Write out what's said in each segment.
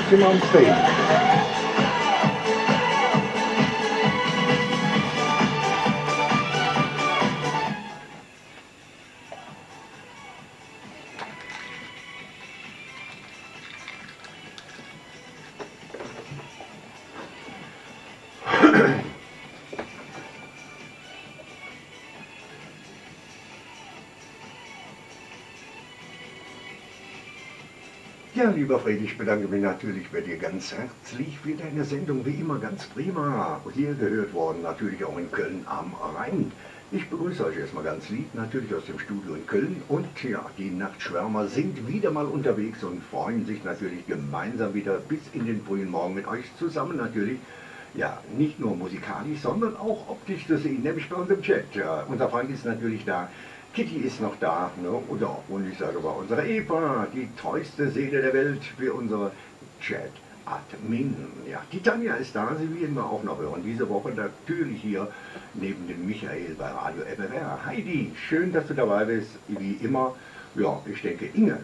Simon Spain. Ja, lieber Fred, ich bedanke mich natürlich bei dir ganz herzlich für deine Sendung, wie immer ganz prima. Hier gehört worden, natürlich auch in Köln am Rhein. Ich begrüße euch erstmal ganz lieb, natürlich aus dem Studio in Köln. Und ja, die Nachtschwärmer sind wieder mal unterwegs und freuen sich natürlich gemeinsam wieder bis in den frühen Morgen mit euch zusammen natürlich. Ja, nicht nur musikalisch, sondern auch optisch zu sehen, nämlich bei uns im Chat. Ja, unser Freund ist natürlich da. Kitty ist noch da, ne? Und ich sage mal, unsere Eva, die treueste Seele der Welt für unsere Chat-Admin. Ja, die Tanja ist da, sie werden wir auch noch hören. Diese Woche natürlich hier neben dem Michael bei Radio FFR. Heidi, schön, dass du dabei bist, wie immer. Ja, ich denke, Inge,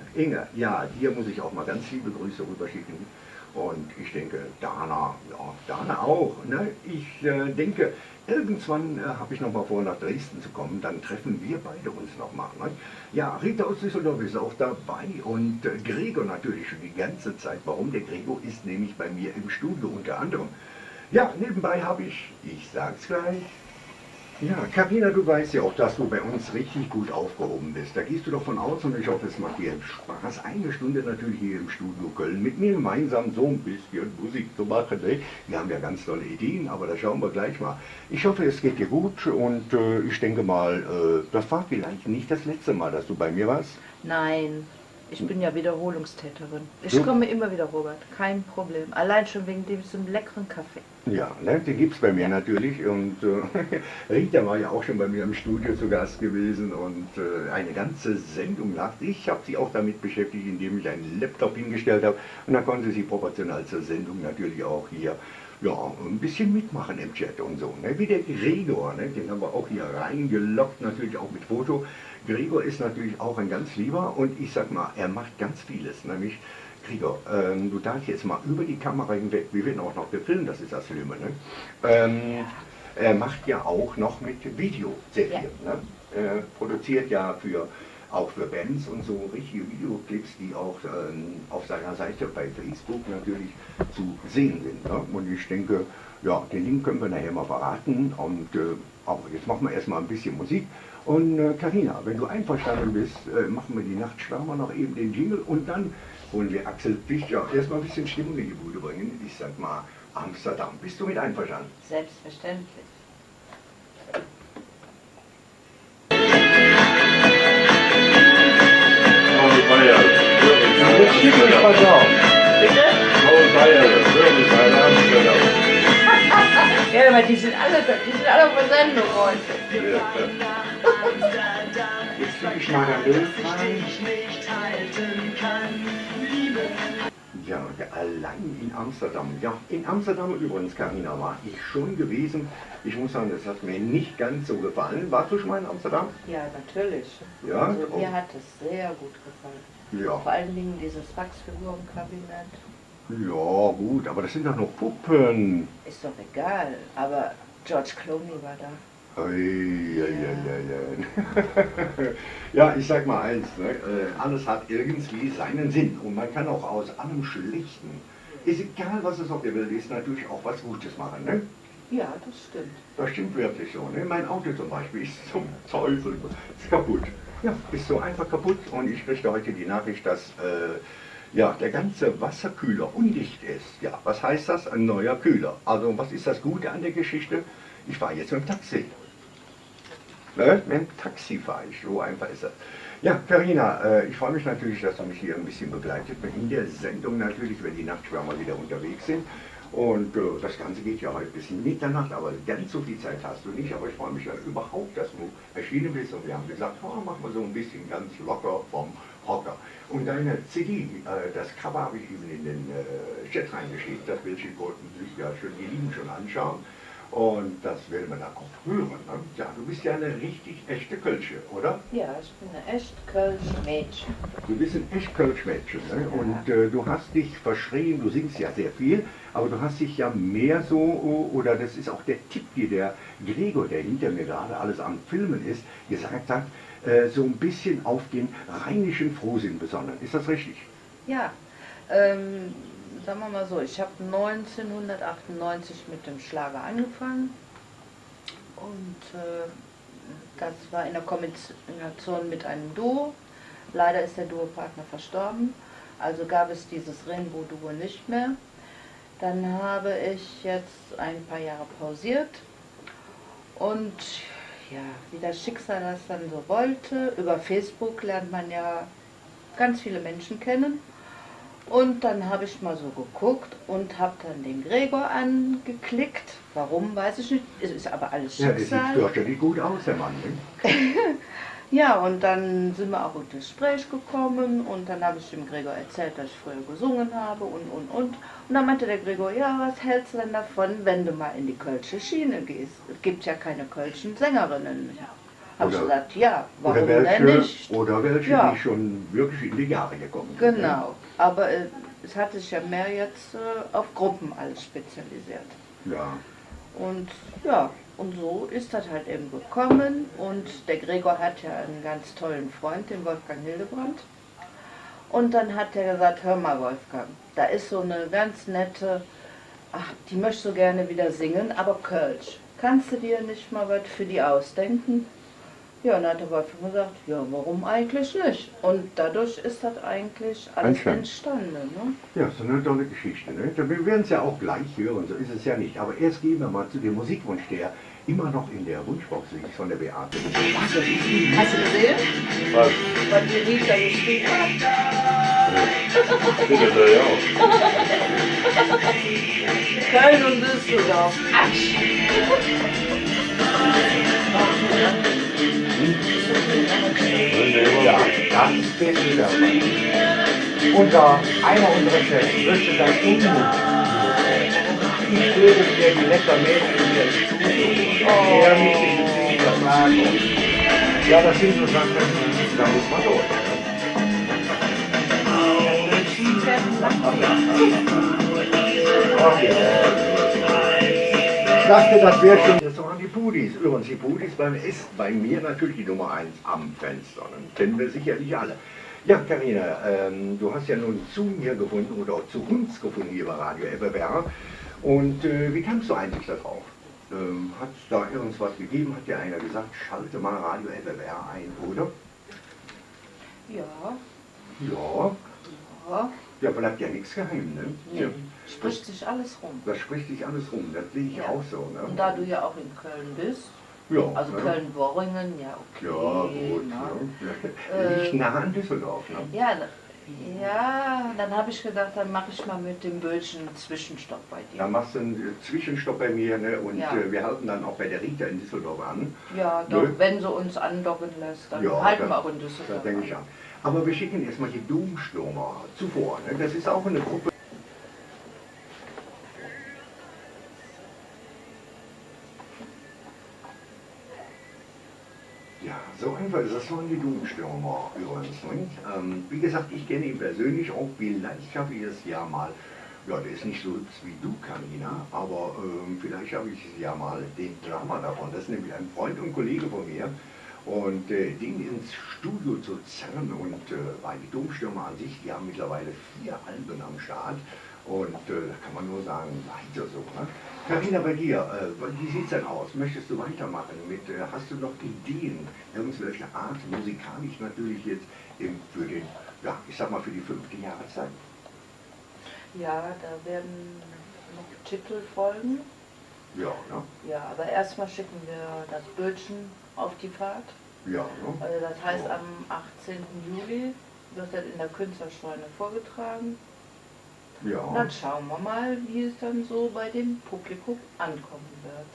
ja, dir muss ich auch mal ganz liebe Grüße rüberschicken. Und ich denke, Dana, ja, Dana auch. Ne? Ich denke, irgendwann habe ich noch mal vor, nach Dresden zu kommen, dann treffen wir beide uns noch mal. Ne? Ja, Rita aus Düsseldorf ist auch dabei und Gregor natürlich schon die ganze Zeit. Warum? Der Gregor ist nämlich bei mir im Studio unter anderem. Ja, nebenbei habe ich sag's gleich, ja, Karina, du weißt ja auch, dass du bei uns richtig gut aufgehoben bist. Da gehst du doch von aus und ich hoffe, es macht dir Spaß, eine Stunde natürlich hier im Studio Köln mit mir gemeinsam so ein bisschen Musik zu machen. Ne? Wir haben ja ganz tolle Ideen, aber da schauen wir gleich mal. Ich hoffe, es geht dir gut und ich denke mal, das war vielleicht nicht das letzte Mal, dass du bei mir warst. Nein, ich bin ja Wiederholungstäterin. Ich komme immer wieder, Robert, kein Problem. Allein schon wegen diesem leckeren Kaffee. Ja, ne, den gibt es bei mir natürlich und Rita war ja auch schon bei mir im Studio zu Gast gewesen und eine ganze Sendung nach. Ich habe sie auch damit beschäftigt, indem ich einen Laptop hingestellt habe und dann konnte sie proportional zur Sendung natürlich auch hier ja, ein bisschen mitmachen im Chat und so. Ne? Wie der Gregor, ne? Den haben wir auch hier reingelockt, natürlich auch mit Foto. Gregor ist natürlich auch ein ganz lieber und ich sag mal, er macht ganz vieles, nämlich Gregor, du darfst jetzt mal über die Kamera hinweg, wir werden auch noch gefilmt, das ist das Schlimme, ne? Er macht ja auch noch mit Video sehr viel, ne? Produziert ja auch für Bands und so richtige Videoclips, die auch auf seiner Seite bei Facebook natürlich zu sehen sind, ne? Und ich denke, ja, den Link können wir nachher mal verraten und aber jetzt machen wir erstmal ein bisschen Musik. Und Karina, wenn du einverstanden bist, machen wir die Nachtschwärmer noch eben den Jingle und dann holen wir Axel Fischer erstmal ein bisschen Stimmung in die Bude bringen. Ich sag mal Amsterdam. Bist du mit einverstanden? Selbstverständlich. Jetzt steht nicht mal drauf. Bitte? Ja, aber die sind alle auf der Sendung heute. Jetzt will ich mal ein Bild rein. Ja, allein in Amsterdam. Ja, in Amsterdam übrigens, Karina, war ich schon gewesen. Ich muss sagen, das hat mir nicht ganz so gefallen. Warst du schon mal in Amsterdam? Ja, natürlich. Ja? Also, mir hat es sehr gut gefallen. Ja. Vor allen Dingen dieses Wachsfigurenkabinett. Ja, gut, aber das sind doch nur Puppen. Ist doch egal, aber George Clooney war da. Ja, ich sag mal eins, ne? Alles hat irgendwie seinen Sinn und man kann auch aus allem Schlechten, ist egal was es auf der Welt ist, natürlich auch was Gutes machen. Ne? Ja, das stimmt. Das stimmt wirklich so. Ne? Mein Auto zum Beispiel ist zum Teufel, ist kaputt. Ja, ist so einfach kaputt und ich kriegte heute die Nachricht, dass ja, der ganze Wasserkühler undicht ist. Ja, was heißt das? Ein neuer Kühler. Also was ist das Gute an der Geschichte? Ich fahre jetzt mit dem Taxi. Ne? Mit dem Taxi fahre ich, so einfach ist das. Ja, Karina, ich freue mich natürlich, dass du mich hier ein bisschen begleitet in der Sendung natürlich, wenn die Nachtschwärmer wieder unterwegs sind. Und das Ganze geht ja heute bis Mitternacht, aber ganz so viel Zeit hast du nicht. Aber ich freue mich ja überhaupt, dass du erschienen bist. Und wir haben gesagt, oh, machen wir so ein bisschen ganz locker vom Hocker. Und deine CD, das Cover habe ich eben in den Chat reingeschickt. Das Bildchen konnten sich ja schon die Lieben schon anschauen. Und das will man dann auch hören. Ne? Ja, du bist ja eine richtig echte Kölsche, oder? Ja, ich bin ein echt Kölsch Mädchen. Du bist ein echt Kölsch-Mädchen. Ne? Ja. Und du hast dich verschrieben, du singst ja sehr viel, aber du hast dich ja mehr so, oder das ist auch der Tipp, die der Gregor, der hinter mir gerade alles am Filmen ist, gesagt hat, so ein bisschen auf den rheinischen Frohsinn besonnen. Ist das richtig? Ja, sagen wir mal so, ich habe 1998 mit dem Schlager angefangen und das war in der Kombination mit einem Duo. Leider ist der Duopartner verstorben, also gab es dieses Rainbow-Duo nicht mehr. Dann habe ich jetzt ein paar Jahre pausiert und ja, wie das Schicksal das dann so wollte, über Facebook lernt man ja ganz viele Menschen kennen. Und dann habe ich mal so geguckt und habe dann den Gregor angeklickt. Warum, weiß ich nicht. Es ist aber alles Schicksal. Ja, der sieht fürchterlich gut aus, der Mann. Ne? Ja, und dann sind wir auch ins Gespräch gekommen und dann habe ich dem Gregor erzählt, dass ich früher gesungen habe und. Und dann meinte der Gregor, ja, was hältst du denn davon, wenn du mal in die kölsche Schiene gehst? Es gibt ja keine kölschen Sängerinnen. Habe ich gesagt, ja, warum denn nicht? Oder welche, ja, die schon wirklich in die Jahre gekommen sind. Genau, aber es hat sich ja mehr jetzt auf Gruppen alles spezialisiert. Ja. Und ja, und so ist das halt eben gekommen. Und der Gregor hat ja einen ganz tollen Freund, den Wolfgang Hildebrandt. Und dann hat er gesagt, hör mal Wolfgang, da ist so eine ganz nette, ach, die möchte so gerne wieder singen, aber Kölsch. Kannst du dir nicht mal was für die ausdenken? Ja, und dann hat der Wolfgang gesagt, ja, warum eigentlich nicht? Und dadurch ist das eigentlich alles entstanden. Ne? Ja, so eine tolle Geschichte. Ne? Wir werden es ja auch gleich hören, so ist es ja nicht. Aber erst gehen wir mal zu dem Musikwunsch, der immer noch in der Wunschbox liegt von der Beate. Hast du gesehen? Was? Was die Rita geschrieben hat? Bitte sehr, ja. Köln und Düsseldorf. Ja, ganz bisschen dabei. Einer unserer Chefs möchte sein Unmut. Ich würde dir die lecker Mädchen hier ins Studio. Er mich in die Frage. Ja, das sind so Sachen, da muss man durch. Ich dachte, das wäre schon. Das waren die Pudis. Übrigens, die Pudis ist bei mir natürlich die Nummer 1 am Fenster. Dann kennen wir sicherlich alle. Ja, Carina, du hast ja nun zu mir gefunden oder auch zu uns gefunden hier bei Radio FFR. Und wie kamst du eigentlich darauf? Hat es da irgendwas gegeben? Hat dir einer gesagt, schalte mal Radio FFR ein, oder? Ja. Ja. Ja. Ja, bleibt ja nichts geheim, ne? Nee. Ja. Spricht sich alles rum. Das spricht sich alles rum, das sehe ich Ja. auch so. Ne? Und da du ja auch in Köln bist, ja, also ne? Köln-Worringen, ja okay. Ja, gut. Ne? Liegt nah an Düsseldorf. Ne? Ja, ja, dann habe ich gedacht, dann mache ich mal mit dem Böllchen einen Zwischenstopp bei dir. Da machst du einen Zwischenstopp bei mir, ne? Und Ja. Wir halten dann auch bei der Rita in Düsseldorf an. Ja, doch, Ne? wenn sie uns andocken lässt, dann Ja, halten das- wir auch in Düsseldorf Das denke ich an. an. Aber wir schicken erstmal die Domstürmer zuvor. Ne? Das ist auch eine Gruppe. Ja, so einfach ist das. Das waren die Domstürmer übrigens. Ne? Wie gesagt, ich kenne ihn persönlich auch. Vielleicht schaffe ich es ja mal. Ja, der ist nicht so hübsch wie du, Carina, aber vielleicht schaffe ich es ja mal, den Drama davon. Das ist nämlich ein Freund und Kollege von mir. Und den ins Studio zu zerren und weil die Domstürmer an sich, die haben mittlerweile 4 Alben am Start und da kann man nur sagen, weiter so. Ne? Carina, bei dir, wie sieht es denn aus? Möchtest du weitermachen? Hast du noch Ideen, irgendwelche Art, musikalisch natürlich jetzt für den, ja, ich sag mal für die 5. Jahreszeit? Ja, da werden noch Titel folgen. Ja, ne? Ja, aber erstmal schicken wir das Böllchen auf die Fahrt. Ja, ne? Also das heißt, Ja. am 18. Juli wird das in der Künstlerscheune vorgetragen. Und Ja. dann schauen wir mal, wie es dann so bei dem Publikum ankommen wird.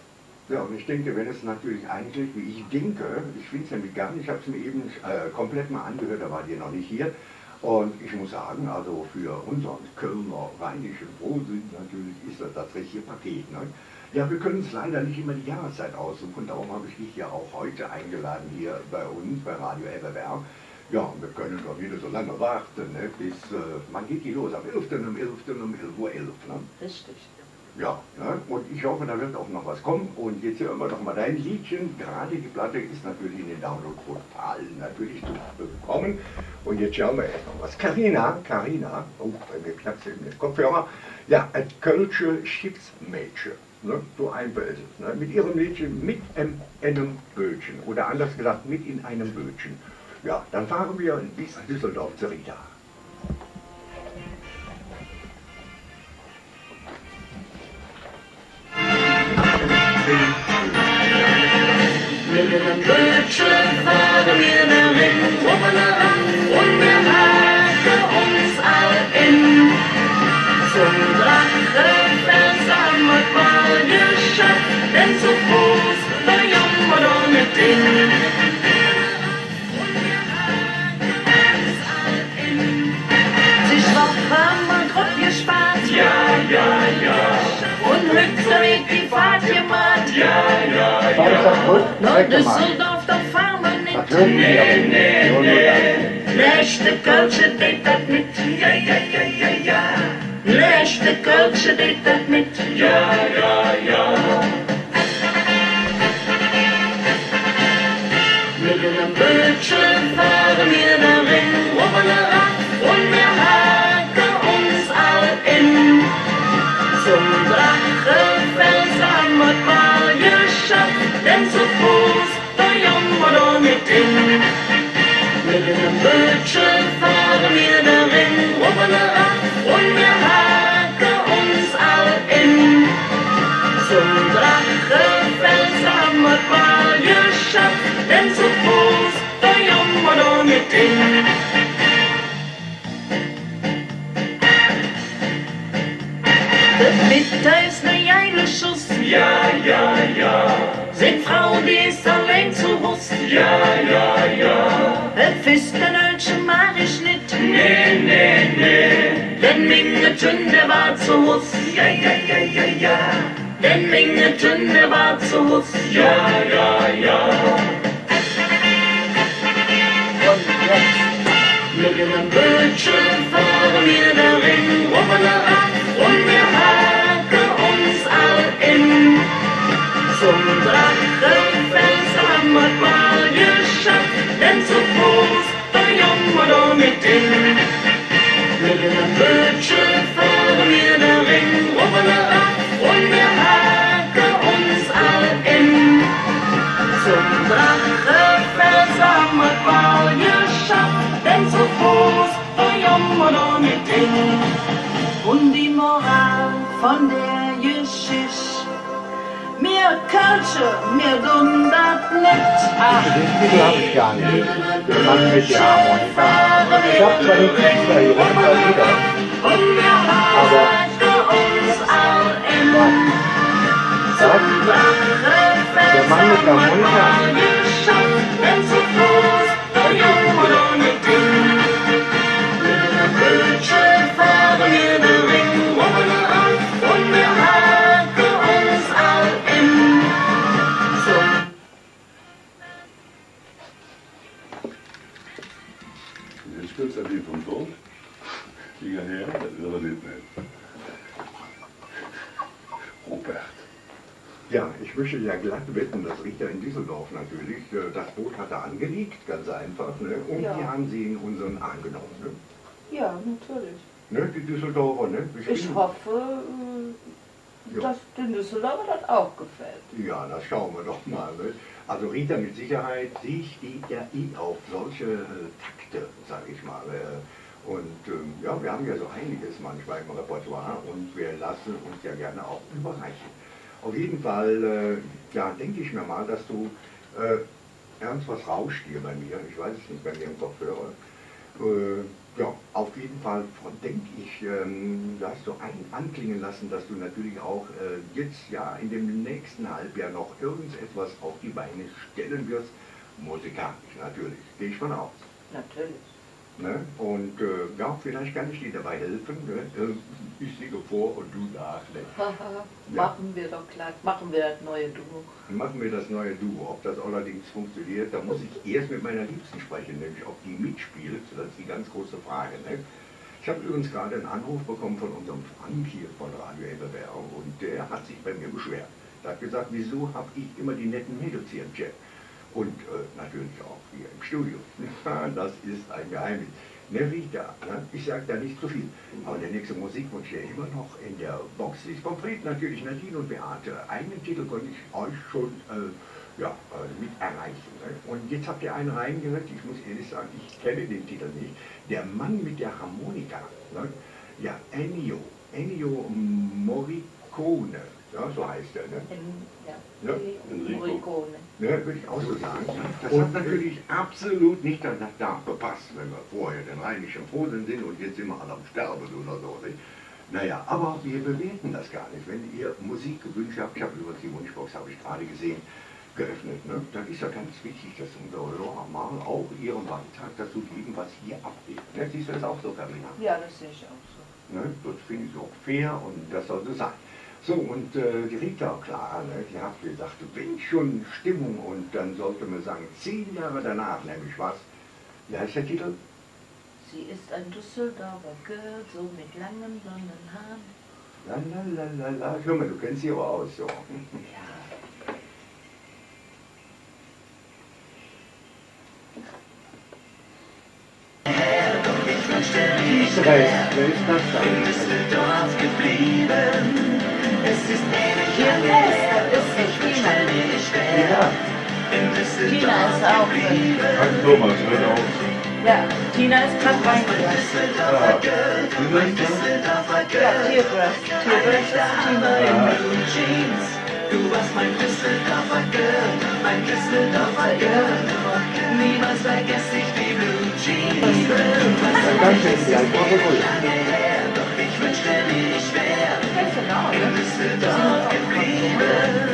Ja, und ich denke, wenn es natürlich eigentlich, wie ich denke, ich finde es nämlich gar nicht, ich habe es mir eben komplett mal angehört, da war die noch nicht hier. Und ich muss sagen, also für unseren Kölner rheinischen Frohsinn natürlich ist das richtige Paket. Ne? Ja, wir können uns leider nicht immer die Jahreszeit aussuchen, darum habe ich dich ja auch heute eingeladen hier bei uns, bei Radio FFR. Ja, und wir können doch wieder so lange warten, ne, bis, wann geht die los? Am 11. um 11. um 11:11 Uhr, ne? Richtig. Ja, ne? Und ich hoffe, da wird auch noch was kommen. Und jetzt hören wir doch mal dein Liedchen. Gerade die Platte ist natürlich in den Download-Portalen natürlich zu bekommen. Und jetzt schauen wir erst noch was. Carina, oh, bei mir knackt es eben den Kopfhörer. Ja, ein Kölsche Schiffsmädchen, ne? So einfällt es. Ne? Mit ihrem Liedchen mit einem Bötchen. Oder anders gesagt, mit in einem Bötchen. Ja, dann fahren wir bis Düsseldorf zu Rita. Mit einem Bötchen fahren wir nach Ring, und wir haken uns alle in. Zum Drachenfels haben wir bald geschafft, denn zu Fuß, da jammern wir doch nicht hin. Sich Woche haben wir drauf gespart, ja. Und Hütterweg die Fahrt gemacht, ja. War das das gut? Nur Düsseldorf, da fahren wir nicht. Nee. Lechte Kölsche deed dat niet. Ja. Lechte Kölsche deed dat niet. Ja. Mit einem Bötchen fahren wir darin, und wir haken uns alle in. Zum Drachenfels haben wir mal geschafft, denn zu Fuß, da jammern wir doch nicht hin. Mit einem Bötchen fahren wir darin, und wir haken uns alle in. Zum Drachenfels haben wir mal geschafft, denn zu Fuß, da jammern wir doch nicht hin. Bitter ist ne geile Schuss. Ja. Sind Frauen, die ist allein zu Hus. Ja. Fistenölchen mag ich nicht. Nee. Denn Minge Tünde war zu Hus. Ja. Denn Minge Tünde war zu Hus. Ja. Und jetzt mit einem Bötchen fahren wir darin, und wir haken uns all in. Zum Drachenfels haben wir mal geschafft, denn zu Fuß, da jammern wir doch nicht hin. Mit einem Bötchen fahren wir darin, und wir haken uns all in. Zum Drachenfels haben wir mal geschafft, denn zu Fuß, da jammern wir doch nicht hin. Und die Moral von der Geschichte, mir Kölsche, mir dumm dat nicht. Ach, den Titel habe ich gar nicht. Der Mann mit der Harmonika. Ich habe zwar den Künstler hier runter wieder, Und wir haken uns all in. Der Mann mit der Harmonika. Denn zu Fuß, da jammern wir doch nicht hin. Mit einem Bötchen fahren wir den Ring, und wir haken uns all in. Jetzt kurz ein Lied vom Tod. Liga her, das ist aber nicht mehr. Robert. Ja, ich möchte ja glatt wetten, dass Rita in Düsseldorf natürlich, das Boot hat er angelegt, ganz einfach, ne? Und Ja. die haben sie in unseren angenommen, ne? Ja, natürlich. Ne, die Düsseldorfer, ne? Ich hoffe, Ja. dass den Düsseldorfer das auch gefällt. Ja, das schauen wir doch mal. Ne? Also Rita mit Sicherheit, sie steht ja auf solche Takte, sag ich mal. Ja, wir haben ja so einiges manchmal im Repertoire und wir lassen uns ja gerne auch überreichen. Auf jeden Fall, ja, denke ich mir mal, dass du, ernst was rauscht hier bei mir, ich weiß es nicht, bei mir im Kopfhörer. Ja, auf jeden Fall denke ich, du hast so anklingen lassen, dass du natürlich auch jetzt ja in dem nächsten Halbjahr noch irgendetwas auf die Beine stellen wirst. Musikalisch natürlich, gehe ich von aus. Natürlich. Ne? Und ja, vielleicht kann ich dir dabei helfen. Ne? Ich singe vor und du nach. Ne? Machen wir doch klar, machen wir das neue Duo. Machen wir das neue Duo. Ob das allerdings funktioniert, da muss ich erst mit meiner Liebsten sprechen, nämlich ob die mitspielt. Das ist die ganz große Frage. Ne? Ich habe übrigens gerade einen Anruf bekommen von unserem Frank hier von Radio Elberberg und der hat sich bei mir beschwert. Er hat gesagt, wieso habe ich immer die netten Mädels hier im Chat? Und natürlich auch hier im Studio. Das ist ein Geheimnis. Ne, Rita, ne? Ich sage da nicht zu viel. Aber der nächste Musikwunsch, der immer noch in der Box ist, von Fried natürlich, Nadine und Beate. Einen Titel konnte ich euch schon mit erreichen. Ne? Und jetzt habt ihr einen reingehört, ich muss ehrlich sagen, ich kenne den Titel nicht. Der Mann mit der Harmonika. Ne? Ja, Ennio Morricone. Ja, so heißt er, ne? Ja. Morricone. Ja, würde ich auch so sagen. Das hat natürlich absolut nicht da gepasst, wenn wir vorher den rheinischen Frohsinn sind und jetzt sind wir alle am Sterben oder so. Nicht? Naja, aber wir bewerten das gar nicht. Wenn ihr Musikgewünsche habt, ich habe übrigens die Wunschbox, habe ich gerade gesehen, geöffnet, ne? Dann ist ja ganz wichtig, dass unsere Hörer mal auch ihren Beitrag dazu geben, was hier abgeht. Ne? Siehst du das auch so, Carina? Ja, das sehe ich auch so. Ne? Das finde ich auch fair und das soll so sein. So, und die Rita, klar, ne, die hat gesagt, wenn schon Stimmung und dann sollte man sagen, 10 Jahre danach, nämlich was? Wie heißt der Titel? Sie ist ein Düsseldorfer Girl, so mit langen blonden Haaren. Lalalala, hör mal, du kennst sie aber aus, so. Ja. Israel, wer ist das da? In Düsseldorf geblieben. Es ist ewig Tina. Ja, Tina ist auch drin. Hans Thomas, hört auf. Ja, Tina ist gerade reingegangen. Ja, Ja, Teardress. Teardress ist Tina. Du warst mein Düsseldorfer Girl, mein Düsseldorfer Girl. Niemals vergesse ich die Blue Jeans. danke, ja, ich brauche wohl. Doch ich wünschte, ich wäre Kennst du noch, in ne? Düsseldorf geblieben.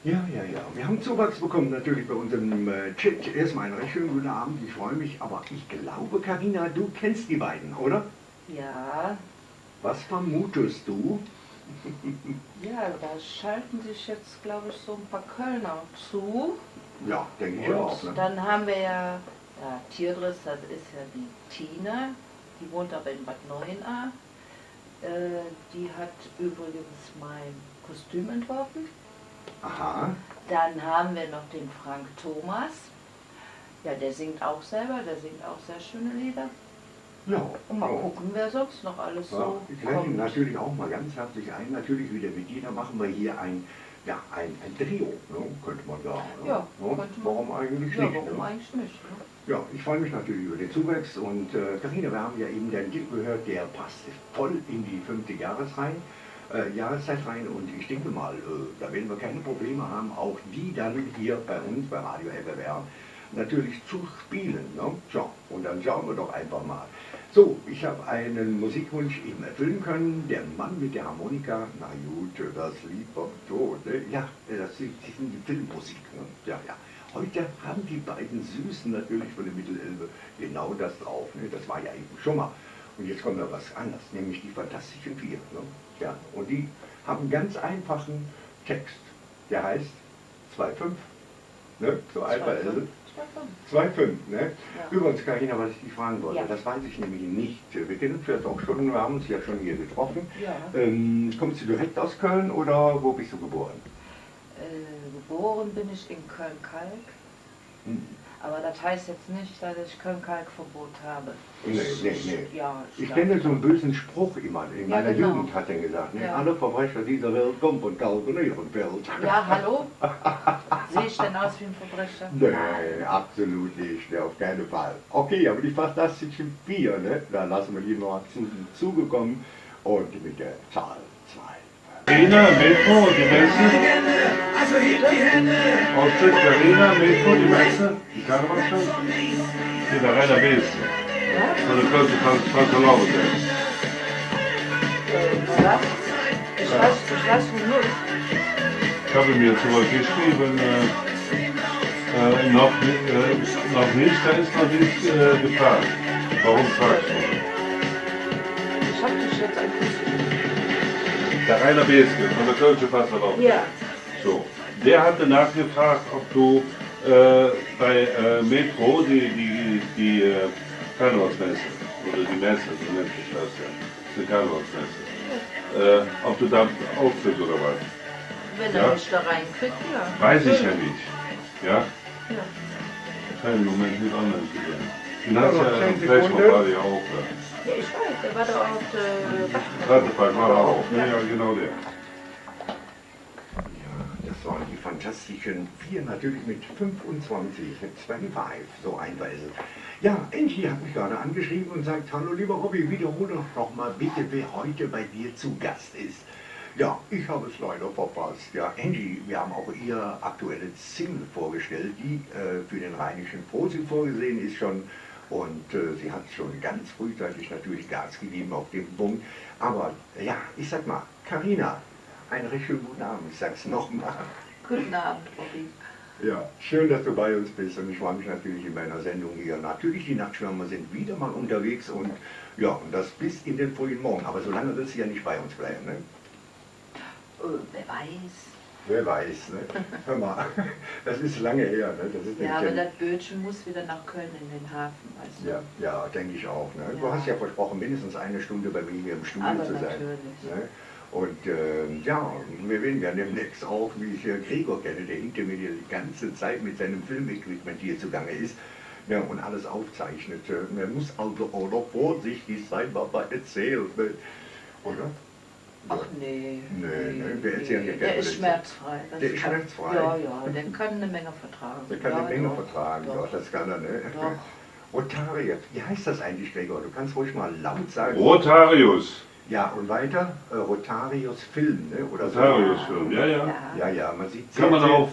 Ja. Wir haben Zuwachs bekommen natürlich bei unserem Chat. Erstmal einen recht schönen guten Abend, ich freue mich. Aber ich glaube, Carina, du kennst die beiden, oder? Ja, Was vermutest du? ja, da schalten sich jetzt, glaube ich, so ein paar Kölner zu. Ja, denke ich auch. Ne? Und dann haben wir ja Teardress, das ist ja die Tina, die wohnt aber in Bad Neuenahr. Die hat übrigens mein Kostüm entworfen. Aha. Dann haben wir noch den Frank Thomas. Ja, der singt auch selber, der singt auch sehr schöne Lieder. Ja. Und mal ja. gucken, wer sonst noch alles Ja, so ich lade ihn kommt. natürlich auch mal ganz herzlich ein. Natürlich wieder mit jeder machen wir hier ein Trio, ne? Könnte man sagen. Ne? Ja, Ne? könnte man. Warum eigentlich Ja, nicht? warum Ne? eigentlich nicht? Ne? Ja, ich freue mich natürlich über den Zuwachs und Carina, wir haben ja eben den Titel gehört, der passt voll in die 5. Jahreszeit rein und ich denke mal, da werden wir keine Probleme haben, auch die dann hier bei uns bei Radio Elberberg natürlich zu spielen. Ne? So, und dann schauen wir doch einfach mal. So, ich habe einen Musikwunsch eben erfüllen können. Der Mann mit der Harmonika, na gut, das Lied vom Tod. Ne? Ja, das ist die Filmmusik. Ne? Ja. Heute haben die beiden Süßen natürlich von der Mittelelbe genau das drauf. Ne? Das war ja eben schon mal. Und jetzt kommt noch was anderes, nämlich die Fantastischen Vier. Ne? Ja, und die haben einen ganz einfachen Text. Der heißt 2,5. Ne? So Alpha Elbe. 2,5, ne? Ja. Übrigens, Carina, was ich dich fragen wollte, Ja. das weiß ich nämlich nicht. Wir kennen uns jetzt auch schon, wir haben uns ja schon hier getroffen. Ja. Kommst du direkt aus Köln oder wo bist du geboren? Geboren bin ich in Köln-Kalk. Hm. Aber das heißt jetzt nicht, dass ich Köln-Kalk-Verbot habe. Nee. Ja, Ich kenne so einen bösen Spruch immer, in Ja, meiner genau. Jugend hat er gesagt, ne? Ja. Alle Verbrecher dieser Welt kommen von Kalk und Ehrenfeld. Ja, hallo? Sehe ich denn aus wie ein Verbrecher? Nee, absolut nicht, ne, auf keinen Fall. Okay, aber die Fantastischen Vier, ne? Da lassen wir die noch zugekommen und mit der Zahl 2. Verena, Metro, die Messe. Also hebt die Hände. Auftritt Verena, Metro, die Messe. Die Karnevalshow. Hier, der Rainer Bees. Von der Kölsche Kanzlei. Was? Ich weiß nur. Ich habe mir zurückgeschrieben, Noch nicht, da ist noch nicht geplant. Warum fragst du? Ich hab dich jetzt eigentlich. Der Rainer Beske von der Kölsche Passerlauf. Ja. So, der hatte nachgefragt, ob du bei Metro die Karnevalsmesse oder die Messe, so nennt sich das ja, die Karnevalsmesse, ob du da auftrittst oder was? Wenn Ja. er mich da reinkriegt, ja. Weiß ich ja nicht. Ja? Ja. Kann im Moment nicht online zu sein. Den Ja, hast noch ja 10 im Flashmob Sekunden. war ja auch da. Ja, ich weiß, der war da auf der Rattepark war er auch. Ja, ja, genau der. Ja, das waren die fantastischen 4 natürlich mit 25, 25, so einweise. Ja, Angie hat mich gerade angeschrieben und sagt, hallo lieber Robby, wiederhole doch mal bitte, wer heute bei dir zu Gast ist. Ja, ich habe es leider verpasst. Ja, Angie, wir haben auch ihr aktuelles Single vorgestellt, die für den Rheinischen Posi vorgesehen ist schon. Und sie hat schon ganz frühzeitig natürlich Gas gegeben auf dem Punkt. Aber ja, ich sag mal, Carina, einen recht schönen guten Abend, ich sag's nochmal. Guten Abend, Robby. Ja, schön, dass du bei uns bist und ich freue mich natürlich in meiner Sendung hier. Natürlich, die Nachtschwärmer sind wieder mal unterwegs und ja, und das bis in den frühen Morgen. Aber so lange wird sie ja nicht bei uns bleiben, ne? Wer weiß. Wer weiß, ne? Hör mal, das ist lange her, ne? Das ist Ja, aber nämlich das Bötchen muss wieder nach Köln in den Hafen, weißt du? ja, ja, denke ich auch. Ne? Du Ja. hast ja versprochen, mindestens eine Stunde bei mir hier im Studio Aber zu sein. natürlich. Ne? Und ja, wir werden ja demnächst auch, wie ich Gregor kenne, der hinter mir die ganze Zeit mit seinem Filmequipment hier zugange ist, ja, und alles aufzeichnet. Man muss also auch noch vorsichtig sein, was man erzählt. Ne? Oder? Ach nee. Nee, wir erzählen ja Der gerne ist Blödsinn. schmerzfrei. Das Der ist kann- schmerzfrei? Ja, ja, der kann eine Menge vertragen. Der kann ja, eine Menge doch, vertragen, doch. doch, das kann er, ne? Doch. Rotaria, wie heißt das eigentlich, Gregor? Du kannst ruhig mal laut sagen. Rotarius. Ja, und weiter, Rotarius Film, ne? Oder so. Rotarius-Film, ja, ja. Ja, ja, man sieht Kann man sehr- auf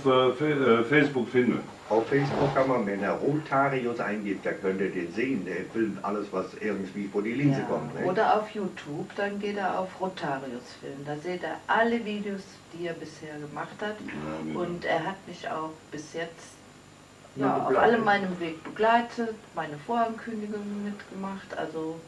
Facebook finden. Auf Facebook kann man, wenn er Rotarius eingibt, da könnt ihr den sehen. Der filmt alles, was irgendwie vor die Linse Ja. kommt. Ne? Oder auf YouTube, dann geht er auf Rotarius Film. Da seht er alle Videos, die er bisher gemacht hat. Ja, genau. Und er hat mich auch bis jetzt Ja, ja, auf begleitet. allem meinem Weg begleitet, meine Vorankündigungen mitgemacht. Also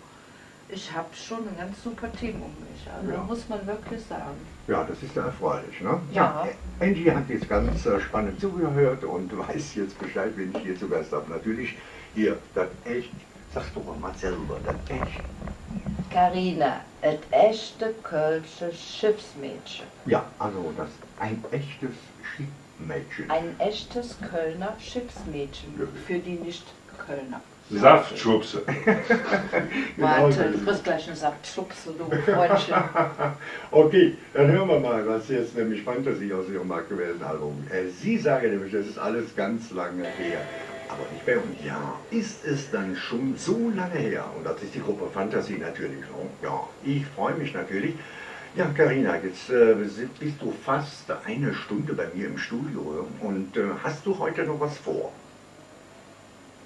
ich habe schon ein ganz super Team um mich. Also Ja. muss man wirklich sagen. Ja, das ist ja erfreulich. Ne? Ja. Angie hat jetzt ganz spannend zugehört und weiß jetzt Bescheid, wenn ich hier zu Gast habe. Natürlich hier, das echt, sagst du mal selber, das echt. Carina, et echte Kölsche Schiffsmädchen. Ja, also das ein echtes Schiffmädchen. Ein echtes Kölner Schiffsmädchen. Ja. Für die Nicht-Kölner. Saftschubse. Genau so Warte, ist du es. kriegst gleich eine Saftschubse, du Freundchen. Okay, dann hören wir mal, was jetzt nämlich Fantasie aus Ihrem aktuellen Album. Sie sagen nämlich, das ist alles ganz lange her. Aber nicht bei uns. Ja, ist es dann schon so lange her? Und das ist die Gruppe Fantasie natürlich. Ja, ich freue mich natürlich. Ja, Carina, jetzt bist du fast eine Stunde bei mir im Studio. Und hast du heute noch was vor?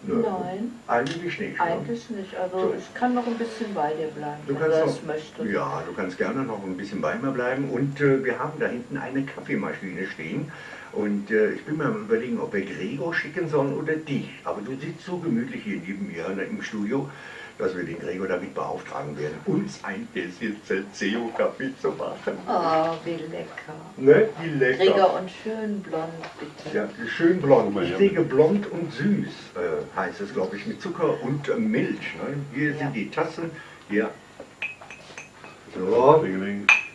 Nö. Nein. Eigentlich nicht. Ne? Eigentlich nicht. Also So. ich kann noch ein bisschen bei dir bleiben, Du wenn kannst du noch, das möchtest. ja, du kannst gerne noch ein bisschen bei mir bleiben und wir haben da hinten eine Kaffeemaschine stehen und ich bin mir am überlegen, ob wir Gregor schicken sollen oder dich, aber du sitzt so gemütlich hier neben mir im Studio, dass wir den Gregor damit beauftragen werden, uns ein Desinfektion-Kaffee zu machen. Oh, wie lecker. Ne? Wie lecker. Gregor und schön blond, bitte. Ja, schön blond. Ich lege blond und süß, heißt es, glaube ich, mit Zucker und Milch. Ne? Hier Ja. sind die Tassen. Hier. So.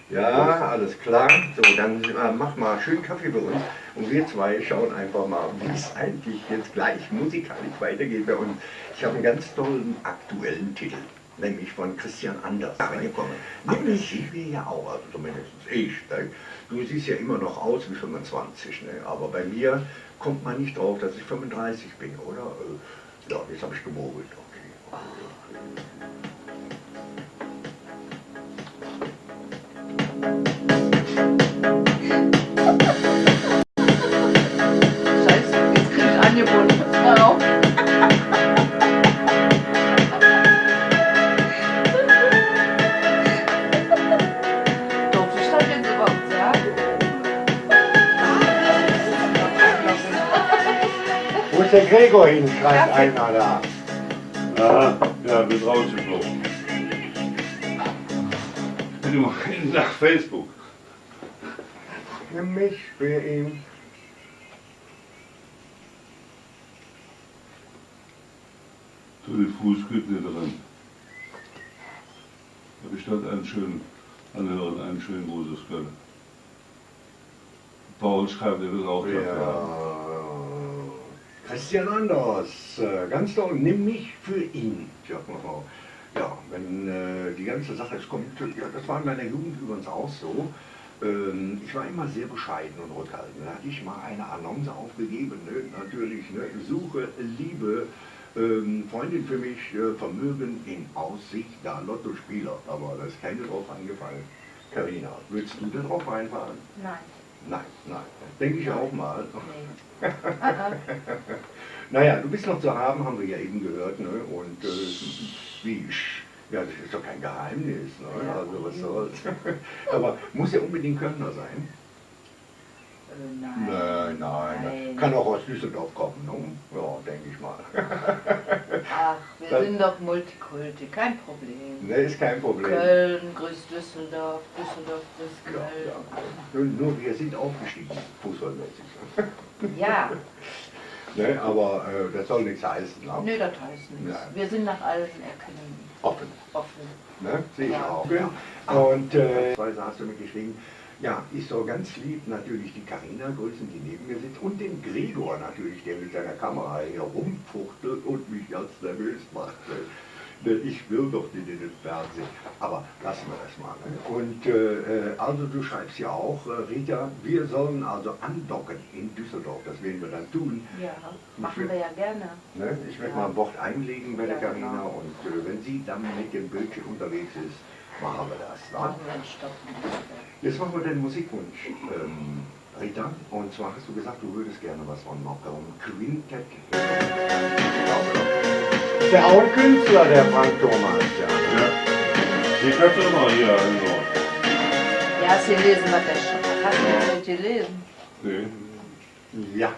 Ja, alles klar. So, dann mach mal schön Kaffee bei uns. Und wir zwei schauen einfach mal, wie es eigentlich jetzt gleich musikalisch weitergeht bei uns. Ich habe einen ganz tollen aktuellen Titel, nämlich von Christian Anders reingekommen. Aber das sehen wir ja auch, also zumindest ich. Ne? Du siehst ja immer noch aus wie 25, ne? Aber bei mir kommt man nicht drauf, dass ich 35 bin, oder? Ja, jetzt habe ich gemogelt. Okay. Scheiße, jetzt krieg ich Angebot. Pass mal auf. Darf ich das jetzt überhaupt sagen? muss der Gregor hin, schreibt einer da. Aha, ja, wird rausgeflogen. Bitte mal nach Facebook. Nimm mich für ihn. So die Fußgüte drin. Da bestand einen schönen Anhören, einen schönen Gruß aus Köln. Paul schreibt dir das auch dafür. Ja. Christian Anders, ganz toll, nimm mich für ihn. Ja, wenn die ganze Sache, es kommt, ja, das war in meiner Jugend übrigens auch so. Ich war immer sehr bescheiden und rückhaltend. Da hatte ich mal eine Annonce aufgegeben, ne? Natürlich, ne? Suche Liebe, Freundin für mich, Vermögen in Aussicht, da Lottospieler, aber da ist keine drauf angefallen. Carina, würdest du da drauf einfallen? Nein. Nein, nein, denke ich auch mal. Nee. Naja, du bist noch zu haben wir ja eben gehört, ne? Und wie, ja, das ist doch kein Geheimnis, ne? Ja. Also was soll's. Aber muss ja unbedingt Kölner sein? Nein. Nein. Kann auch aus Düsseldorf kommen, ne? Ja, denke ich mal. Ach, wir sind doch Multikulti, kein Problem. Ne, ist kein Problem. Köln grüßt Düsseldorf, Düsseldorf grüßt Ja, Köln. ja. Nur wir sind aufgestiegen, fußballmäßig. Ja, Ne, aber das soll nichts heißen. Ne? nö, das heißt nichts. Nein. Wir sind nach allen Erkennen Offen. offen. Ne? Sehe ich Ja. auch. Ja. Und weise hast du mir geschrieben, ja, ich soll ganz lieb natürlich die Carina grüßen, die neben mir sitzt, und den Gregor natürlich, der mit seiner Kamera hier rumfuchtelt und mich ganz nervös macht. Ich will doch nicht in den Fernsehen. Aber lassen wir das mal. Ne? Und also du schreibst ja auch, Rita, wir sollen also andocken in Düsseldorf. Das werden wir dann tun. Ja, machen wir ja gerne. Ne? Ich werde Ja. mal ein Wort einlegen bei der Ja, Carina, genau. und wenn sie dann mit dem Bötchen unterwegs ist, machen wir das. Ne? Machen wir einen Stopp. Jetzt machen wir deinen Musikwunsch, Rita. Und zwar hast du gesagt, du würdest gerne was von Knockout Quintett. Ist der auch ein Künstler, der Frank Thomas? Ja. Ja. Die kannst du mal hier also. Ja, hast du gelesen, was der schon hat? Hast du nicht gelesen? Nee. Ja.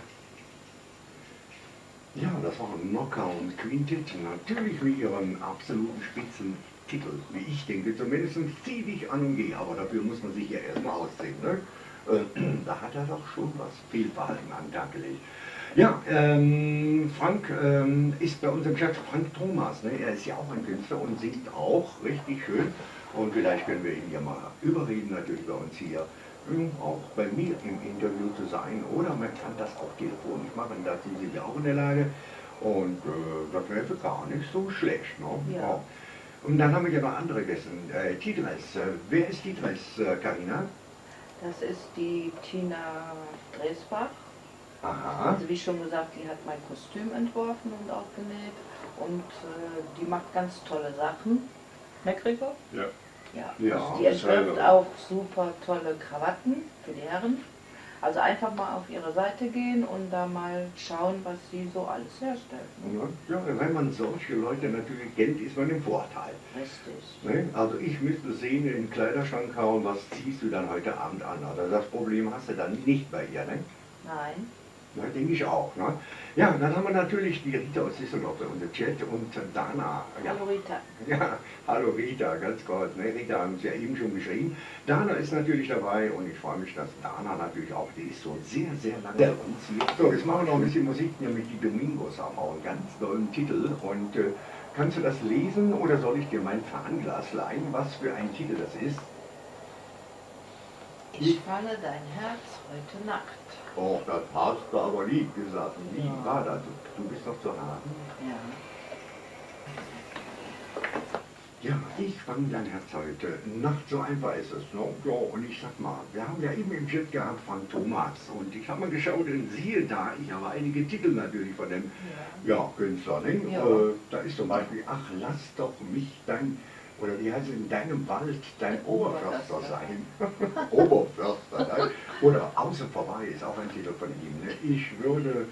Ja, das war ein Knockout Quintett. Natürlich mit ihrem absoluten Spitzentitel, wie ich denke. Zumindest zieh dich an und geh. Aber dafür muss man sich ja erstmal ausziehen. Ne? Da hat er doch schon was Fehlverhalten an den Tag gelegt. Ja, Frank ist bei uns im Chat Frank Thomas. Ne? Er ist ja auch ein Künstler und singt auch richtig schön. Und vielleicht können wir ihn ja mal überreden, natürlich bei uns hier, auch bei mir im Interview zu sein. Oder man kann das auch telefonisch machen, dazu sind wir auch in der Lage. Und das wäre gar nicht so schlecht. Ne? Ja. Und dann haben wir ja noch andere Gäste. Tidres, wer ist Tidres, Carina? Das ist die Tina Dresbach. Aha. Also wie schon gesagt, die hat mein Kostüm entworfen und auch genäht. Und die macht ganz tolle Sachen. Ne, Gregor? Ja. Ja. Ja, Also die das ist entwirft selber. auch super tolle Krawatten für die Herren. Also einfach mal auf ihre Seite gehen und da mal schauen, was sie so alles herstellt. Ne? Ja, wenn man solche Leute natürlich kennt, ist man im Vorteil. Richtig. Ne? Also ich müsste sehen, in den Kleiderschrank hauen, was ziehst du dann heute Abend an? Also das Problem hast du dann nicht bei ihr, ne? Nein. Ja, denke ich auch. Ne? Ja, dann haben wir natürlich die Rita aus Düsseldorf, unser Chat, und Dana. Ja. Hallo Rita. Ja, hallo Rita, ganz kurz. Ne? Rita haben sie ja eben schon geschrieben. Dana ist natürlich dabei und ich freue mich, dass Dana natürlich auch, die ist so sehr, sehr lange bei uns hier. So, jetzt machen wir noch ein bisschen Musik, nämlich die Domingos haben auch einen ganz tollen Titel. Und kannst du das lesen oder soll ich dir mein Fernglas leihen, was für ein Titel das ist? Ich falle dein Herz heute Nacht. Oh, das hast du aber lieb gesagt. Wie Ja. war das? Du bist noch zu haben. Ja. Ja, ich fange dein Herz heute Nacht, so einfach ist es. No? Ja, und ich sag mal, wir haben ja eben im Chat gehabt Frank Thomas und ich habe mal geschaut und siehe da, ich habe einige Titel natürlich von dem Künstler. Ne? Ja. Da ist zum Beispiel, ach, lass doch mich dein, oder wie heißt es, in deinem Wald dein Oberförster sein. Oberförster, ne? Oder Außen vorbei ist auch ein Titel von ihm. Ne? Ich würde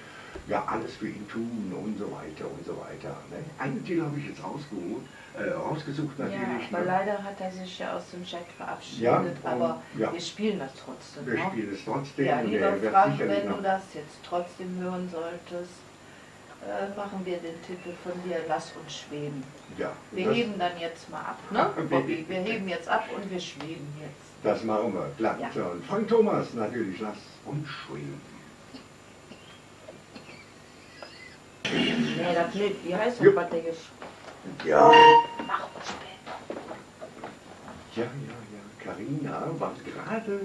ja alles für ihn tun und so weiter und so weiter. Ne? Einen Titel habe ich jetzt rausgesucht natürlich. Ja, aber ne? leider hat er sich ja aus dem Chat verabschiedet, Ja, und- aber ja. wir spielen das trotzdem Wir noch. spielen es trotzdem Ja, und lieber er wird Frank, sicherlich wenn du noch. das jetzt trotzdem hören solltest, machen wir den Titel von dir, Lass uns schweben. Ja. Wir heben dann jetzt mal ab, ne, Bobby? Wir heben jetzt ab und wir schweben jetzt. Das machen wir, klar. Ja. So, und Frank Thomas natürlich, lass uns schweben. Nee, das nicht. Wie heißt das, Jupp. was der gesch... Ja. Mach uns später. Ja. Carina war gerade,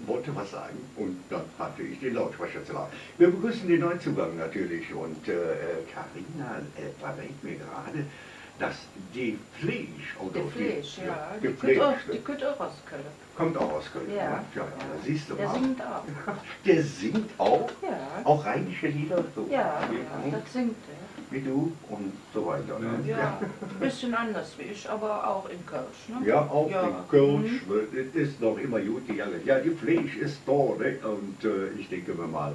wollte was sagen und dann hatte ich den Lautsprecher zu laut. Wir begrüßen den Neuzugang natürlich und Carina verrät mir gerade, dass die Fleisch, oder Der Fleisch, ja. die Die könnte auch aus Köln. kommt auch aus Köln. Ja. Ne? Ja, siehst du Der mal. singt auch. Der singt auch, Ja. auch rheinische Lieder, so Ja, wie, das singt er. wie du und so weiter. Ne? Ja, ein bisschen anders wie ich, aber auch in Kölsch, ne? Ja, auch Ja. in Kölsch, das ist noch immer gut. Ja, die Fleisch ist da, ne? Und ich denke mir mal,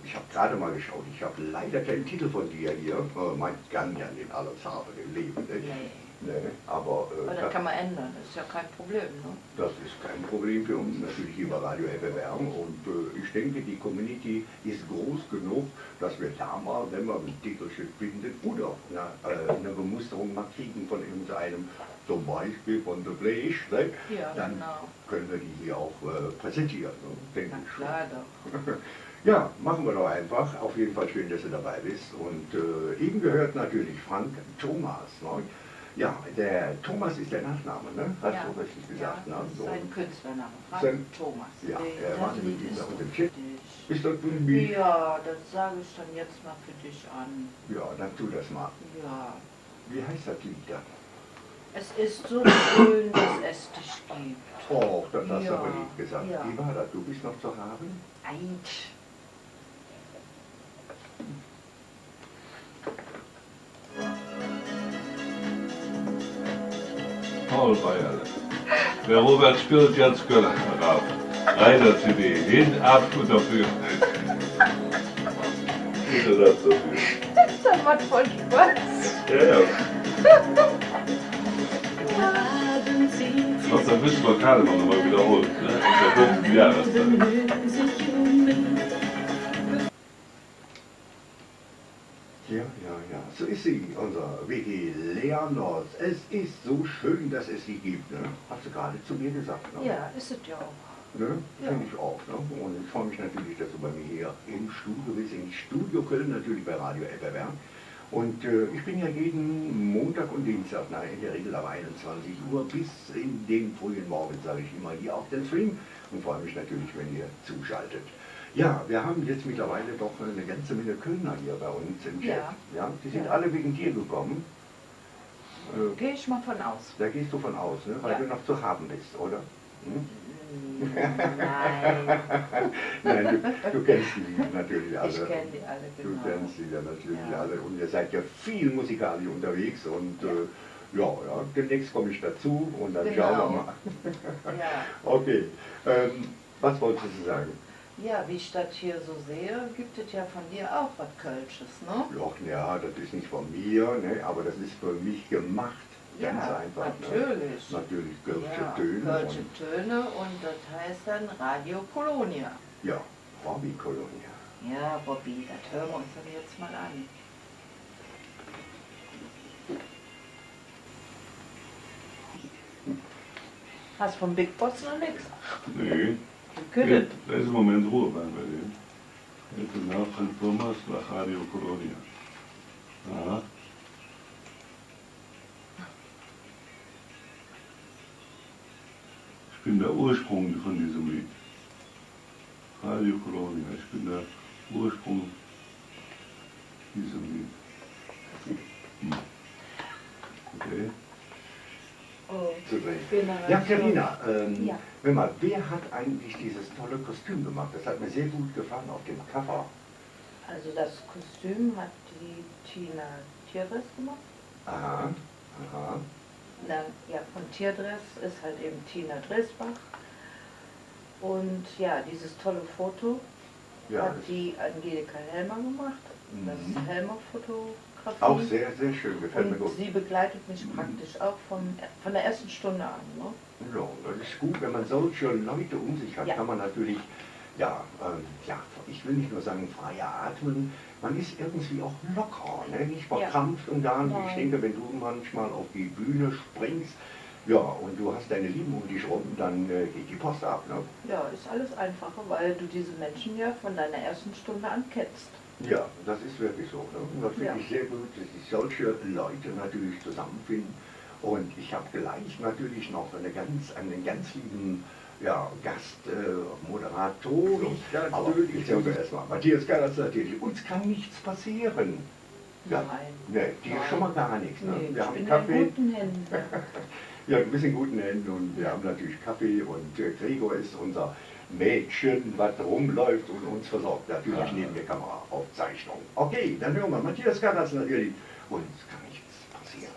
ich habe gerade mal geschaut, ich habe leider keinen Titel von dir hier. Man kann ja nicht alles haben im Leben, ne? Nee. Nee, aber Aber das kann man ändern, das ist ja kein Problem, ne? das ist kein Problem für uns natürlich über Radio FFR und ich denke, die Community ist groß genug, dass wir da mal, wenn wir ein Titelschild finden oder eine Bemusterung mal kriegen von irgendeinem, zum Beispiel von The Fleisch, ne? Ja, Dann genau. können wir die hier auch präsentieren, ne? Denke Na ich schon. klar doch. Ja, machen wir doch einfach. Auf jeden Fall schön, dass du dabei bist. Und eben gehört natürlich Frank Thomas. Ne? Ja, der Thomas ist der Nachname, ne? Hast du richtig gesagt, ja, ne? das ist So. sein Künstlername, Frank Sein- Thomas. Ja, er Das war Lied mit ist dieser und dem für Chip. dich. Ist das irgendwie? Ja, das sage ich dann jetzt mal für dich an. Ja, dann tu das mal. Ja. Wie heißt das Lied da? Es ist so schön, dass es dich gibt. Oh, das hast du Ja, aber nicht gesagt. ja. Wie war das? Du bist noch zu haben? Eid. Paul Bayerle. Der Robert spielt ganz Köln herab. Reiner CD, hin, ab und dafür. Bitte das dafür. Das macht voll Spaß. Ja. Ich glaube, da müssen wir Karl noch mal wiederholen. Ne? Der 5. Jahrestag. Ja. So ist sie, unser WG Leandros. Es ist so schön, dass es sie gibt. Ne? Hast du gerade zu mir gesagt. Ne? Ja, ist es ja auch. Ne? Ja. Finde ich auch. Ne? Und ich freue mich natürlich, dass du bei mir hier im Studio bist, in Studio Köln, natürlich bei Radio FFR. Und ich bin ja jeden Montag und Dienstag, in der Regel ab 21 Uhr bis in den frühen Morgen, sage ich immer, hier auf den Stream und freue mich natürlich, wenn ihr zuschaltet. Ja, wir haben jetzt mittlerweile doch eine ganze Menge Kölner hier bei uns im Chat. Ja, die sind Ja. alle wegen dir gekommen. Gehe ich mal von aus. Da gehst du von aus, ne? Weil Ja. du noch zu haben bist, oder? Hm? Nein, Nein, du kennst die natürlich alle. ich kenne die alle, Du genau. kennst die ja natürlich Ja. alle und ihr seid ja viel musikalisch unterwegs und ja, demnächst komme ich dazu und dann Genau. schauen wir mal. Ja. Okay, was wolltest du sagen? Ja, wie ich das hier so sehe, gibt es ja von dir auch was Kölsches, ne? Doch, ja, das ist nicht von mir, ne, aber das ist für mich gemacht. Ganz Ja, einfach. natürlich. Ne? Natürlich Kölsche Ja, Töne. Kölsche Und, Töne und das heißt dann Radio Colonia. ja, Hobby-Kolonia. Ja, Bobby, das hören wir uns dann jetzt mal an. Hast vom Big Boss noch nichts? Nee. Külle. Da ist im Moment Ruhe bei dem. Jetzt nach Frank Thomas nach Radio Colonia. Aha. Ich bin der Ursprung von diesem Lied. Radio Colonia, ich bin der Ursprung diesem Lied. Okay. Oh, Zu sehen. Generation. Ja, Carina, Ja. hör mal, wer hat eigentlich dieses tolle Kostüm gemacht? Das hat mir sehr gut gefallen auf dem Cover. Also das Kostüm hat die Tina Tierdress gemacht. Aha, aha. Dann, ja, von Tierdress ist halt eben Tina Dresbach. Und ja, dieses tolle Foto Ja, hat die Angelika Helmer gemacht. Das ist Mhm. Helmer-Fotografie. auch sehr, sehr schön, gefällt mir Und gut. sie begleitet mich praktisch auch von der ersten Stunde an. Ne? Ja, das ist gut, wenn man solche Leute um sich hat, Ja. kann man natürlich Ja, ja, ich will nicht nur sagen freier atmen, man ist irgendwie auch locker, ne? Nicht verkrampft und gar nicht. Ich denke, wenn du manchmal auf die Bühne springst, ja, und du hast deine Lieben um dich rum, dann geht die Post ab, ne? Ja, ist alles einfacher, weil du diese Menschen ja von deiner ersten Stunde an kennst. Ja, das ist wirklich so. Ne? Und das finde Ja. ich sehr gut, dass sich solche Leute natürlich zusammenfinden. Und ich habe gleich natürlich noch einen ganz lieben Gast, Moderator. Aber ich sage erstmal, Matthias Gallas natürlich, uns kann nichts passieren. Ja, Nein. die ist schon mal gar nichts. Ne? Nee, Wir ich haben bin Kaffee. in guten Händen. Ja, du bist in guten Händen und wir haben natürlich Kaffee und Gregor ist unser Mädchen, was rumläuft und uns versorgt. Natürlich neben der Kameraaufzeichnung. Okay, dann hören wir Matthias Gallas natürlich. Uns kann nichts passieren.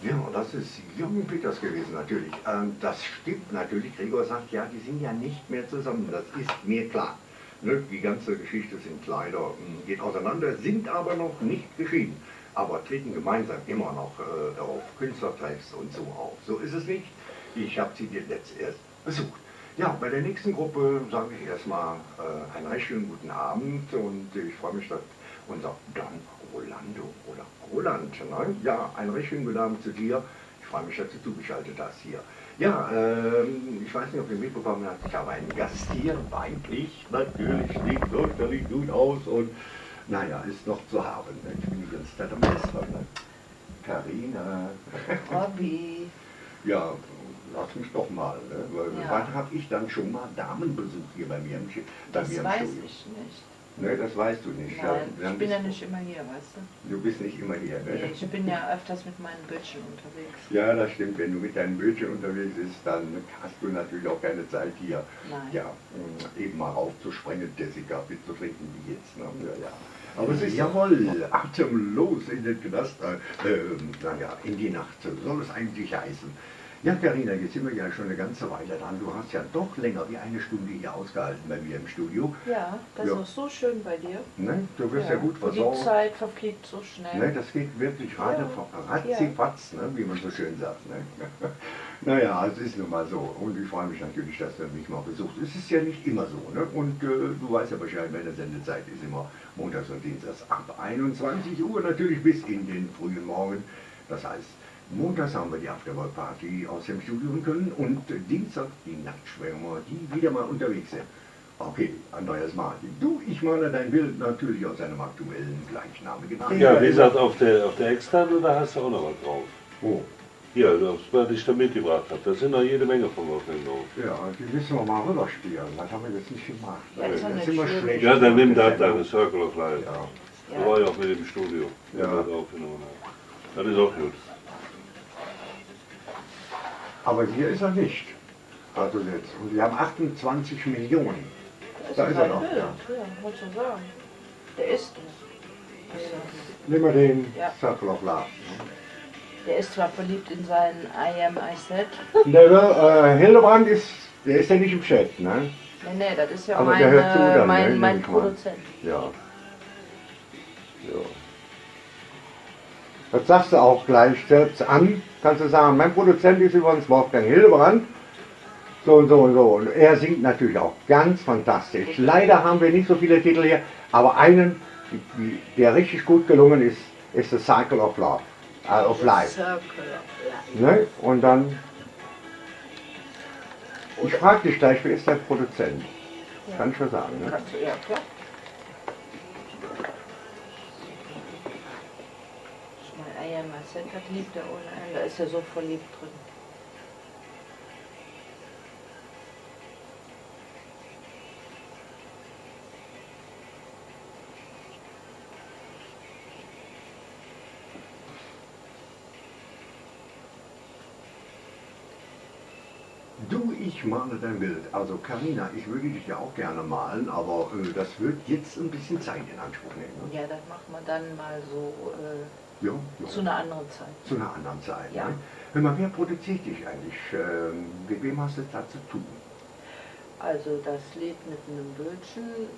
Ja, das ist Jürgen Peters gewesen natürlich. Das stimmt natürlich. Gregor sagt, ja, die sind ja nicht mehr zusammen. Das ist mir klar. Ne? Die ganze Geschichte sind leider, geht auseinander, sind aber noch nicht geschieden. Aber treten gemeinsam immer noch auf Künstlertreffs und so auf. So ist es nicht. Ich habe sie jetzt erst besucht. Ja, bei der nächsten Gruppe sage ich erstmal einen recht schönen guten Abend und ich freue mich, dass unser Dan Rolando oder Roland, ne? Ja, einen recht schönen guten Abend zu dir. Ich freue mich, dass du zugeschaltet hast hier. Ja, ich weiß nicht, ob ihr mitbekommen habt, ich habe einen Gast hier, weiblich, natürlich, sieht fürchterlich gut aus und naja, ist noch zu haben. Ne? Ich bin die ganze Zeit am Essen. Ne? Carina. Robby. Ja, lass mich doch mal. Ne? Ja. Wann habe ich dann schon mal Damenbesuch hier bei mir im Studio? Das weiß ich nicht. Ne, das weißt du nicht. Nein, ja, ich bin ja nicht immer hier, weißt du? Du bist nicht immer hier. Ne? Nee, ich bin ja öfters mit meinen Bildchen unterwegs. Ja, das stimmt. Wenn du mit deinem Bildchen unterwegs bist, dann hast du natürlich auch keine Zeit hier, Nein. ja, eben mal aufzusprengen, Jessica, zu trinken wie jetzt. Ne? Ja, ja. Aber es ist jawohl, atemlos in den Knast, naja, in die Nacht soll es eigentlich heißen. Ja, Carina, jetzt sind wir ja schon eine ganze Weile dran. Du hast ja doch länger wie eine Stunde hier ausgehalten bei mir im Studio. Ja, das ist auch so schön bei dir. Ne? Du wirst ja gut versorgt. Die Zeit verfliegt so schnell. Ne, das geht wirklich gerade ratzifatz, ne, wie man so schön sagt. Ne? Naja, es ist nun mal so. Und ich freue mich natürlich, dass du mich mal besuchst. Es ist ja nicht immer so. Ne? Und du weißt ja wahrscheinlich, meine Sendezeit ist immer montags und dienstags ab 21 Uhr, natürlich bis in den frühen Morgen. Das heißt, montags haben wir die Afterwork-Party aus dem Studio in Köln und Dienstag die Nachtschwärmer, die wieder mal unterwegs sind. Okay, Andreas Martin. Du, ich male dein Bild natürlich aus einem aktuellen gleichnamigen. Ja, wie gesagt, auf der externen, da hast du auch noch was drauf. Oh. Ja, das, was ich da mitgebracht habe. Da sind noch jede Menge von Wolfgang drauf. Ja, die müssen wir mal rüberspielen. Das haben wir jetzt nicht gemacht. Ja, ist doch das nicht ist immer schlimm. schlecht. Ja, dann nimm das deine Circle of Life. Ja. Da war ich auch mit dem Studio. Ja. Das aufgenommen habe. Das ist auch gut. Aber hier ist er nicht. Also jetzt. Und wir haben 28 Millionen. Da ist er sein noch. Bild. Ja. Ja, wollte schon sagen. Der ist es. Also, Nehmen wir den Ja. Circle of Love. der ist zwar verliebt in seinen I Am I Said. Hildebrand ist, der ist ja nicht im Chat, ne? Nee, das ist ja Aber der hört zu dann, ne? mein Nehme ich mal. Produzent. Ja. Ja. Das sagst du auch gleich selbst an, kannst du sagen, mein Produzent ist übrigens Wolfgang Hildebrand. So und so und so. Und er singt natürlich auch ganz fantastisch. Leider haben wir nicht so viele Titel hier, aber einen, der richtig gut gelungen ist, ist The Cycle of Love. Of Life. Circle of Life. Ne? Und dann, ich frage dich gleich, wer ist der Produzent? Ja. Kann ich schon sagen. Ne? Kannst du, ja, klar. Ich meine, I Am I Said, das liebt er ohne Ende. Da ist er so verliebt drin. Du, ich male dein Bild. Also Carina, ich würde dich ja auch gerne malen, aber das wird jetzt ein bisschen Zeit in Anspruch nehmen. Ne? Ja, das macht man dann mal so Ja, ja. zu einer anderen Zeit. Zu einer anderen Zeit. Ja. Ne? Hör mal, wer produziert dich eigentlich? Mit wem hast du da zu tun? Also das Lied mit einem Bildchen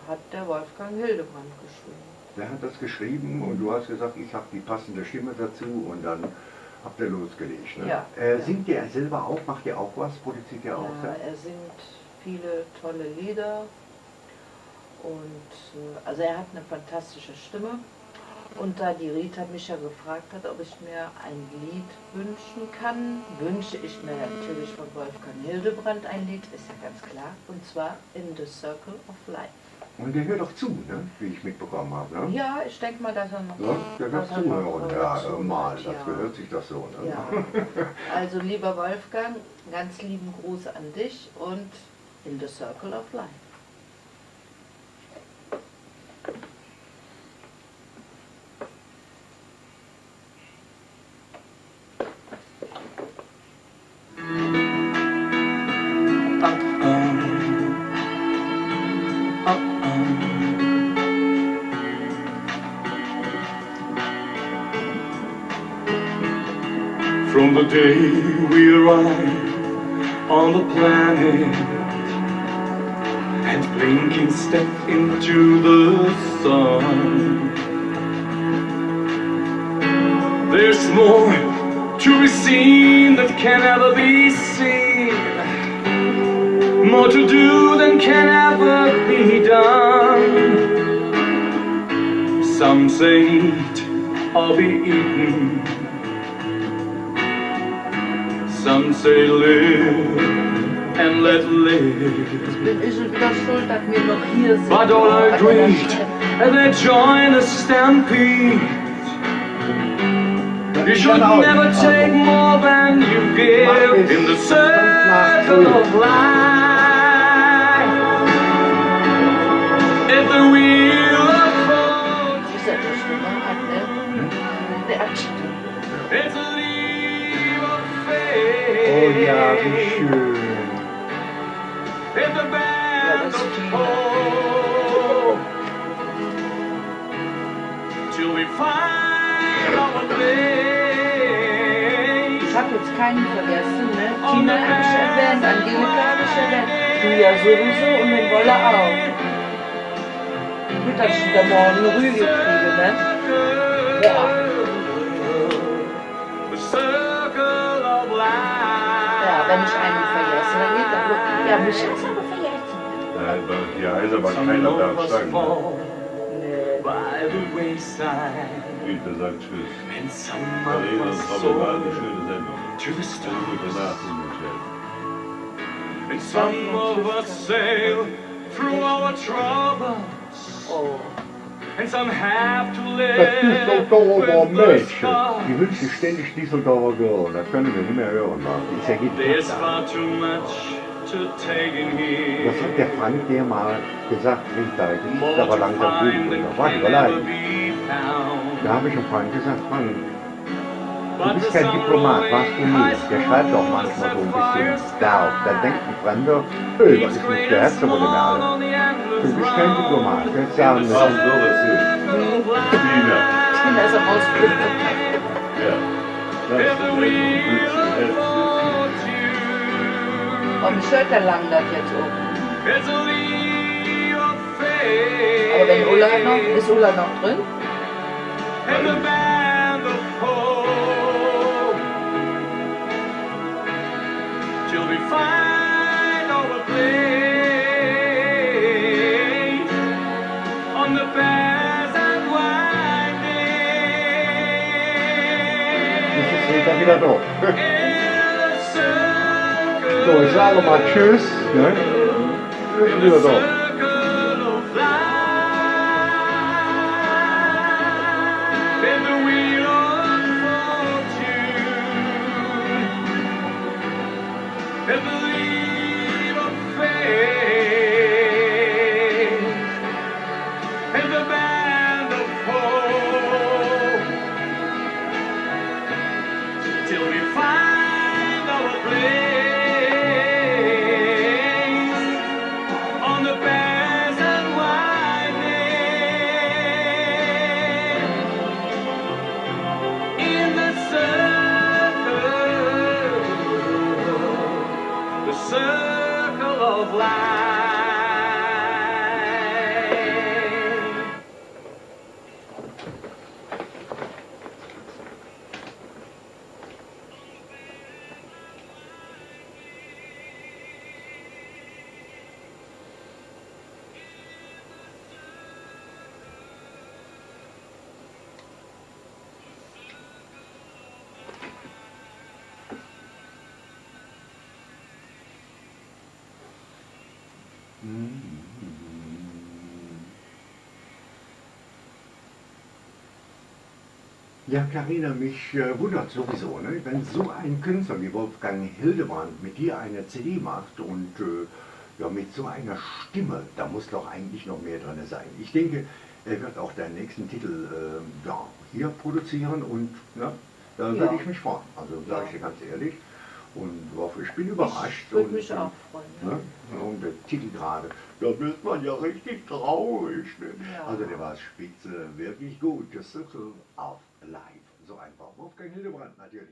hat der Wolfgang Hildebrand geschrieben. Der hat das geschrieben und du hast gesagt, ich habe die passende Stimme dazu und dann habt ihr losgelegt. Ne? Ja. Singt ihr selber auch? Macht ihr auch was? Produziert ihr auch? Ja, er singt viele tolle Lieder und also er hat eine fantastische Stimme. Und da die Rita mich ja gefragt hat, ob ich mir ein Lied wünschen kann, wünsche ich mir natürlich von Wolfgang Hildebrandt ein Lied, ist ja ganz klar, und zwar In the Circle of Life. Und der hört doch zu, ne? Wie ich mitbekommen habe. Ne? Ja, ich denke mal, dass er noch... Ja, der wird dass er noch zuhören, ja, zuhört, mal, das ja. gehört sich das so. Ne? Ja. Also lieber Wolfgang, ganz lieben Gruß an dich und In the Circle of Life. From the day we arrived on the planet and blinking step into the sun, there's more to be seen that can ever be seen, more to do than can ever be done. Some say eat or be eaten, some say live and let live. Bin ich wieder schuld, dass wir noch hier sind. But all are agreed and they join the stampede. You should never take more than you give in the circle of life. If the wheel of fortune, Ist ja das Stimme hat, ne? Der hat it's a leap of Oh ja, faith. wie schön. In the band das of ist hope, till we find our place. Ich habe jetzt keinen vergessen, ne? Tina habe ich erwähnt, Angelika habe ich erwähnt, du ja sowieso und den Wolle auch. Gut, dass ich da morgen eine Rüge kriege, ne? Ja. The circle of life. Ja, wenn ich einen vergesse, dann geht das. Ja, mich hat's aber vergessen. Ja, ist aber keiner da am Stang. Ne? Nee. By the wayside, Rita sagt Tschüss. and some Marlene of und us Robin war eine soar schöne Sendung. to the Eine gute stars, Nacht in Michelle. and some of us sail through our troubles, Oh. and some have to Das live Düsseldorfer with the Mädchen. stars. Die wünscht sich ständig Düsseldorfer Girl. Das können wir nicht mehr hören. Mann. Die ist ja jeden There's Tag da. far too much to take in here. Das hat der Frank dir mal gesagt, Rita. Das ist More aber to langsam find gut. than Da war ich can ever allein. be found. Da habe ich dem Frank gesagt, Frank, du But bist the kein Diplomat, summer warst du rain, nie. high Der schreibt doch school manchmal so ein sapphire bisschen skies. derb. Da denkt ein Fremder, hey, was ist mit der Herze von dem alle? Du bist kein Diplomat. Jetzt sagen Das wir war so erzählt. Tina. Tina ist am Ausblick. Ja. Das ist ein Blödsinn. Oh, mich hört der Lang das jetzt oben. Aber wenn Ulla noch, ist Ulla noch drin? And the band of hope, till we find our place on the paths and Jetzt ist winding. Rita wieder da. In the circle, So, ich sage mal Tschüss. Ne? Wir sind wieder da. circle of life. In the wheel of fortune, in the leap of faith, in the band of hope, till we find our place on the band. Ja, Karina, mich wundert sowieso, ne? Wenn so ein Künstler wie Wolfgang Hildebrand mit dir eine CD macht und ja, mit so einer Stimme, da muss doch eigentlich noch mehr drin sein. Ich denke, er wird auch deinen nächsten Titel ja, hier produzieren und ne, da Ja. würde ich mich freuen. Also sage Ja. ich dir ganz ehrlich. Und ich bin überrascht. Ich würde und, mich auch freuen. Ja. Ne? Und der Titel gerade, da wird man ja richtig traurig. Ne? Ja. Also der war spitze, wirklich gut. Das ist so auf live. So einfach. Wolfgang Hildebrand natürlich.